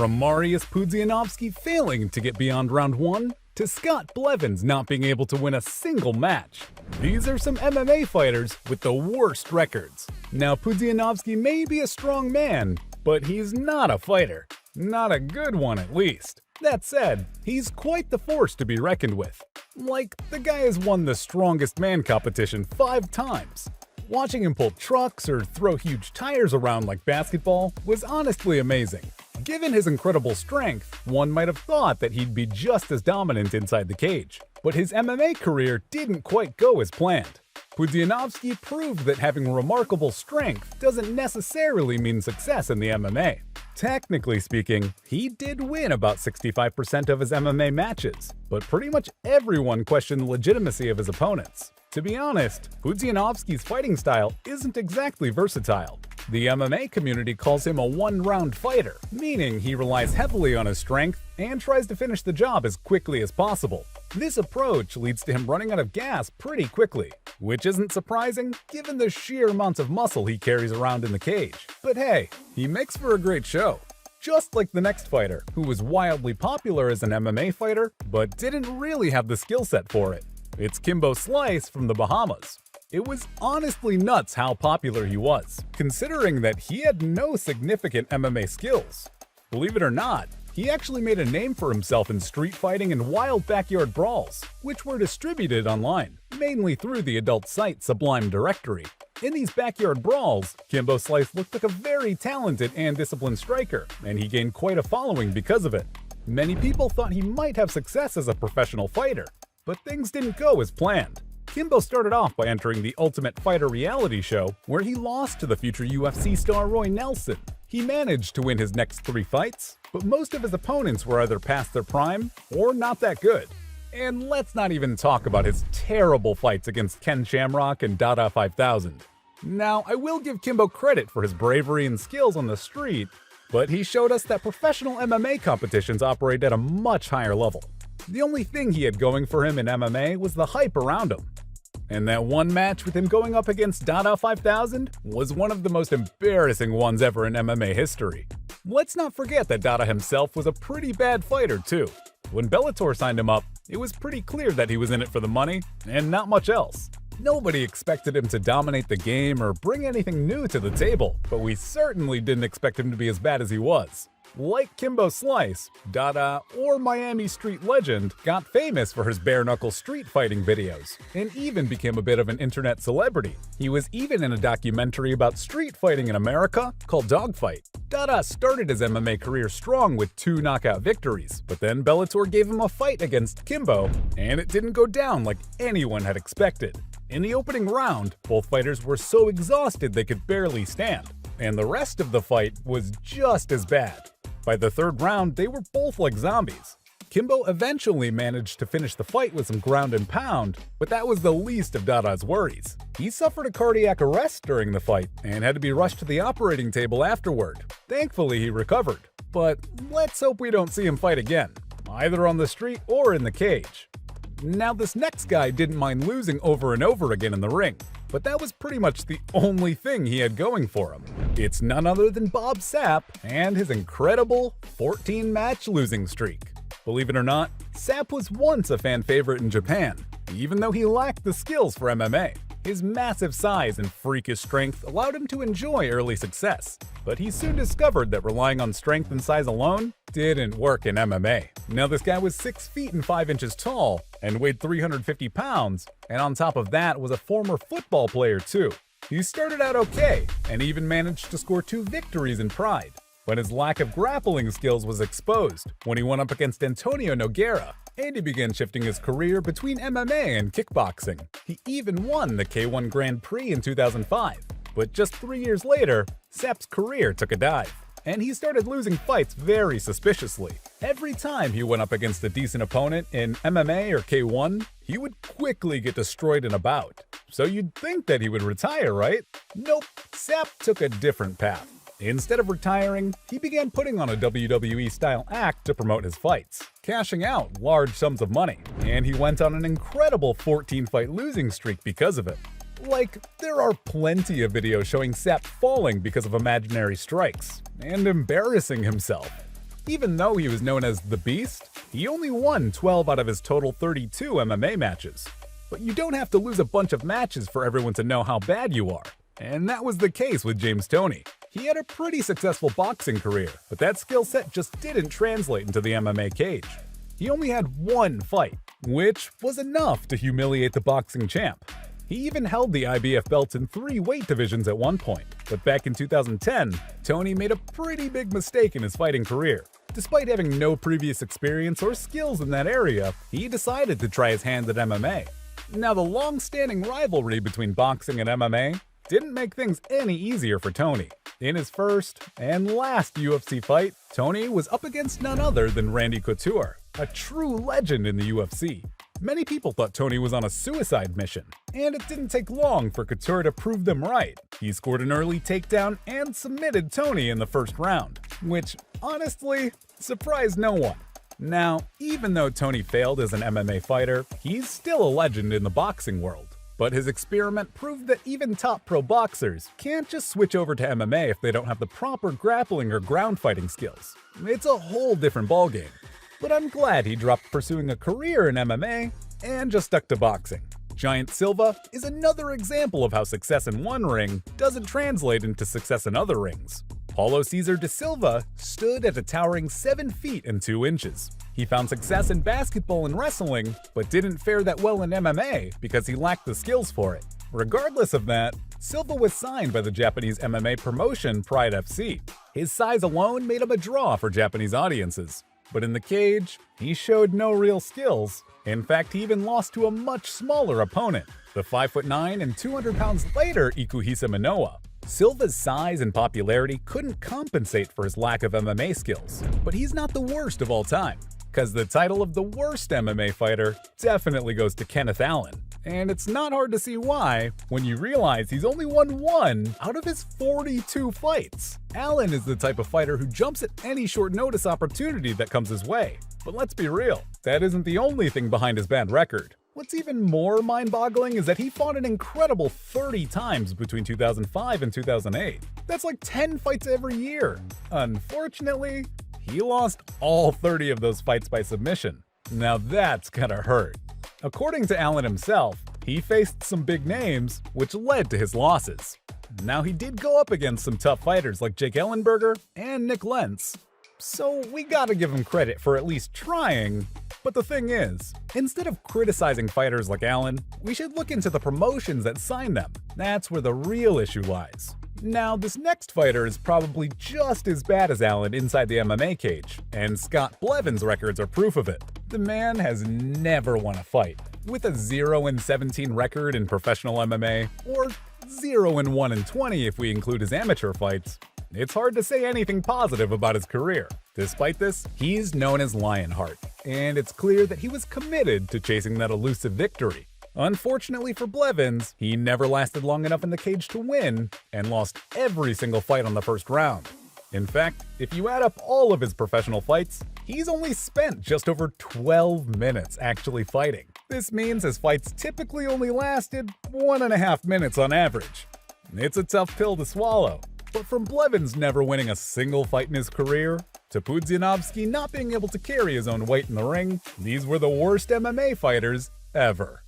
From Mariusz Pudzianowski failing to get beyond round 1, to Scott Blevins not being able to win a single match. These are some MMA fighters with the worst records. Now, Pudzianowski may be a strong man, but he's not a fighter. Not a good one, at least. That said, he's quite the force to be reckoned with. Like, the guy has won the strongest man competition 5 times. Watching him pull trucks or throw huge tires around like basketball was honestly amazing. Given his incredible strength, one might have thought that he'd be just as dominant inside the cage. But his MMA career didn't quite go as planned. Pudzianowski proved that having remarkable strength doesn't necessarily mean success in the MMA. Technically speaking, he did win about 65% of his MMA matches, but pretty much everyone questioned the legitimacy of his opponents. To be honest, Pudzianowski's fighting style isn't exactly versatile. The MMA community calls him a one-round fighter, meaning he relies heavily on his strength and tries to finish the job as quickly as possible. This approach leads to him running out of gas pretty quickly, which isn't surprising given the sheer amounts of muscle he carries around in the cage. But hey, he makes for a great show. Just like the next fighter, who was wildly popular as an MMA fighter, but didn't really have the skill set for it. It's Kimbo Slice from the Bahamas. It was honestly nuts how popular he was, considering that he had no significant MMA skills. Believe it or not, he actually made a name for himself in street fighting and wild backyard brawls, which were distributed online, mainly through the adult site Sublime Directory. In these backyard brawls, Kimbo Slice looked like a very talented and disciplined striker, and he gained quite a following because of it. Many people thought he might have success as a professional fighter, but things didn't go as planned. Kimbo started off by entering the Ultimate Fighter reality show, where he lost to the future UFC star Roy Nelson. He managed to win his next 3 fights, but most of his opponents were either past their prime or not that good. And let's not even talk about his terrible fights against Ken Shamrock and Dada 5000. Now, I will give Kimbo credit for his bravery and skills on the street, but he showed us that professional MMA competitions operate at a much higher level. The only thing he had going for him in MMA was the hype around him. And that one match with him going up against Dada 5000 was one of the most embarrassing ones ever in MMA history. Let's not forget that Dada himself was a pretty bad fighter too. When Bellator signed him up, it was pretty clear that he was in it for the money and not much else. Nobody expected him to dominate the game or bring anything new to the table, but we certainly didn't expect him to be as bad as he was. Like Kimbo Slice, Dada, or Miami Street Legend, got famous for his bare-knuckle street fighting videos, and even became a bit of an internet celebrity. He was even in a documentary about street fighting in America called Dogfight. Dada started his MMA career strong with 2 knockout victories, but then Bellator gave him a fight against Kimbo, and it didn't go down like anyone had expected. In the opening round, both fighters were so exhausted they could barely stand, and the rest of the fight was just as bad. By the 3rd round, they were both like zombies. Kimbo eventually managed to finish the fight with some ground and pound, but that was the least of Dada's worries. He suffered a cardiac arrest during the fight and had to be rushed to the operating table afterward. Thankfully, he recovered. But let's hope we don't see him fight again, either on the street or in the cage. Now, this next guy didn't mind losing over and over again in the ring, but that was pretty much the only thing he had going for him. It's none other than Bob Sapp and his incredible 14-match losing streak. Believe it or not, Sapp was once a fan favorite in Japan, even though he lacked the skills for MMA. His massive size and freakish strength allowed him to enjoy early success, but he soon discovered that relying on strength and size alone didn't work in MMA. Now, this guy was 6 feet and 5 inches tall and weighed 350 pounds, and on top of that was a former football player too. He started out okay, and even managed to score 2 victories in Pride, but his lack of grappling skills was exposed when he went up against Antonio Nogueira, and he began shifting his career between MMA and kickboxing. He even won the K1 Grand Prix in 2005, but just 3 years later, Sapp's career took a dive, and he started losing fights very suspiciously. Every time he went up against a decent opponent in MMA or K1, he would quickly get destroyed in a bout. So you'd think that he would retire, right? Nope, Sapp took a different path. Instead of retiring, he began putting on a WWE-style act to promote his fights, cashing out large sums of money, and he went on an incredible 14-fight losing streak because of it. Like, there are plenty of videos showing Sapp falling because of imaginary strikes, and embarrassing himself. Even though he was known as the Beast, he only won 12 out of his total 32 MMA matches. But you don't have to lose a bunch of matches for everyone to know how bad you are. And that was the case with James Toney. He had a pretty successful boxing career, but that skill set just didn't translate into the MMA cage. He only had one fight, which was enough to humiliate the boxing champ. He even held the IBF belt in 3 weight divisions at one point, but back in 2010, Toney made a pretty big mistake in his fighting career. Despite having no previous experience or skills in that area, he decided to try his hand at MMA. Now, the long-standing rivalry between boxing and MMA didn't make things any easier for Toney. In his first and last UFC fight, Toney was up against none other than Randy Couture, a true legend in the UFC. Many people thought Toney was on a suicide mission, and it didn't take long for Couture to prove them right. He scored an early takedown and submitted Toney in the first round, which, honestly, surprised no one. Now, even though Toney failed as an MMA fighter, he's still a legend in the boxing world. But his experiment proved that even top pro boxers can't just switch over to MMA if they don't have the proper grappling or ground fighting skills. It's a whole different ballgame. But I'm glad he dropped pursuing a career in MMA and just stuck to boxing. Giant Silva is another example of how success in one ring doesn't translate into success in other rings. Paulo Cesar da Silva stood at a towering 7 feet and 2 inches. He found success in basketball and wrestling, but didn't fare that well in MMA because he lacked the skills for it. Regardless of that, Silva was signed by the Japanese MMA promotion Pride FC. His size alone made him a draw for Japanese audiences. But in the cage, he showed no real skills. In fact, he even lost to a much smaller opponent, the 5'9" and 200 pounds lighter Ikuhisa Minoa. Silva's size and popularity couldn't compensate for his lack of MMA skills, but he's not the worst of all time, because the title of the worst MMA fighter definitely goes to Kenneth Allen. And it's not hard to see why when you realize he's only won 1 out of his 42 fights. Allen is the type of fighter who jumps at any short notice opportunity that comes his way. But let's be real, that isn't the only thing behind his bad record. What's even more mind-boggling is that he fought an incredible 30 times between 2005 and 2008. That's like 10 fights every year. Unfortunately, he lost all 30 of those fights by submission. Now that's gonna hurt. According to Allen himself, he faced some big names, which led to his losses. Now, he did go up against some tough fighters like Jake Ellenberger and Nick Lentz, so we gotta give him credit for at least trying. But the thing is, instead of criticizing fighters like Allen, we should look into the promotions that sign them. That's where the real issue lies. Now, this next fighter is probably just as bad as Allen inside the MMA cage, and Scott Blevins' records are proof of it. The man has never won a fight. With a 0-17 record in professional MMA, or 0-1-20 if we include his amateur fights, it's hard to say anything positive about his career. Despite this, he's known as Lionheart, and it's clear that he was committed to chasing that elusive victory. Unfortunately for Blevins, he never lasted long enough in the cage to win, and lost every single fight on the first round. In fact, if you add up all of his professional fights, he's only spent just over 12 minutes actually fighting. This means his fights typically only lasted 1.5 minutes on average. It's a tough pill to swallow. But from Blevins never winning a single fight in his career, to Pudzianowski not being able to carry his own weight in the ring, these were the worst MMA fighters ever.